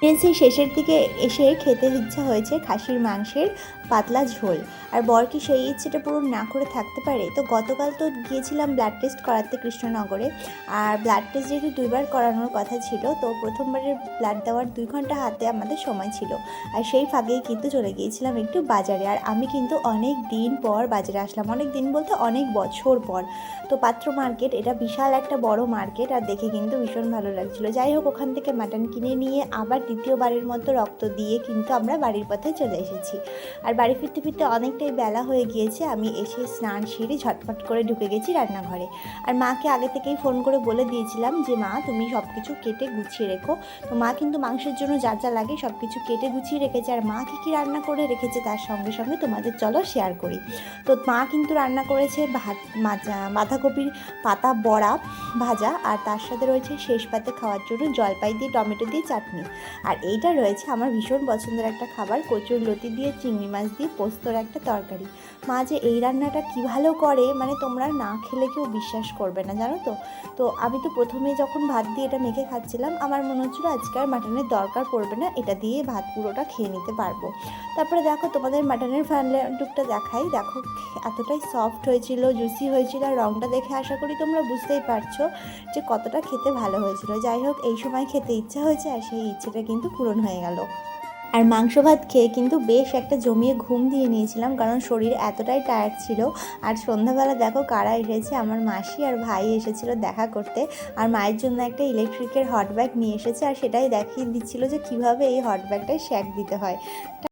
সেই শেষের দিকে এসে খেতে ইচ্ছা হয়েছে খাসির মাংসের পাতলা ঝোল। আর বর কি সেই ইচ্ছেটা পূরণ না করে থাকতে পারে? তো গতকাল তো গিয়েছিলাম ব্লাড টেস্ট করাতে কৃষ্ণনগরে। আর ব্লাড টেস্ট যেহেতু 2বার করানোর কথা ছিল, তো প্রথমবারের ব্লাড দেওয়ার 2 ঘন্টা হাতে আমাদের সময় ছিল। আর সেই ফাঁকেই কিন্তু চলে গিয়েছিলাম একটু বাজারে। আর আমি কিন্তু অনেক দিন পর বাজারে আসলাম, অনেক দিন বলতে অনেক বছর পর। তো পাত্র মার্কেট, এটা বিশাল একটা বড় মার্কেট, আর দেখে কিন্তু ভীষণ ভালো লাগছিলো। যাই হোক, ওখান থেকে মাটন কিনে নিয়ে আবার দ্বিতীয়বারের মতো রক্ত দিয়ে কিন্তু আমরা বাড়ির পথে চলে এসেছি। আর বাড়ি ফিরতে ফিরতে অনেকটাই বেলা হয়ে গিয়েছে। আমি এসে স্নান সেরে ঝটপট করে ঢুকে গেছি রান্নাঘরে। আর মাকে আগে থেকেই ফোন করে বলে দিয়েছিলাম যে মা, তুমি সব কিছু কেটে গুছিয়ে রেখো। তো মা কিন্তু মাংসের জন্য যা যা লাগে সব কিছু কেটে গুছিয়ে রেখেছে। আর মা কী কী রান্না করে রেখেছে তার সঙ্গে সঙ্গে তোমাদের চলো শেয়ার করি। তো মা কিন্তু রান্না করেছে ভাত, বাঁধাকপির পাতা বড়া ভাজা, আর তার সাথে রয়েছে শেষ পাতে খাওয়ার জন্য জলপাই দিয়ে টমেটো দিয়ে চাটনি। আর এইটা রয়েছে আমার ভীষণ পছন্দের একটা খাবার, কচুর লতি দিয়ে চিংড়ি মাছ দিয়ে পোস্তর একটা তরকারি। মা যে এই রান্নাটা কী ভালো করে, মানে তোমরা না খেলে কেউ বিশ্বাস করবে না, জানো তো। তো আমি তো প্রথমে যখন ভাত দিয়ে এটা মেখে খাচ্ছিলাম, আমার মনে হচ্ছিলো আজকে আর মাটনের দরকার পড়বে না, এটা দিয়ে ভাত পুরোটা খেয়ে নিতে পারবো। তারপরে দেখো তোমাদের মাটনের লুকটা দেখাই। দেখো এতটাই সফট হয়েছিল, জুসি হয়েছিল, আর রঙটা দেখে আশা করি তোমরা বুঝতেই পারছো যে কতটা খেতে ভালো হয়েছিল। যাই হোক, এই সময় খেতে ইচ্ছা হয়েছে, আর সেই ইচ্ছেটা কিন্তু পূরণ হয়ে গেল। আর মাংস ভাত খেয়ে কিন্তু বেশ একটা জমিয়ে ঘুম দিয়ে নিয়েছিলাম, কারণ শরীর এতটাই টায়ার্ড ছিল। আর সন্ধ্যাবেলা দেখো কারা এসেছে, আমার মাসি আর ভাই এসেছিল দেখা করতে। আর মায়ের জন্য একটা ইলেকট্রিকের হট ব্যাগ নিয়ে এসেছে, আর সেটাই দেখিয়ে দিচ্ছিল যে কীভাবে এই হট ব্যাগটায় শ্যাক দিতে হয়।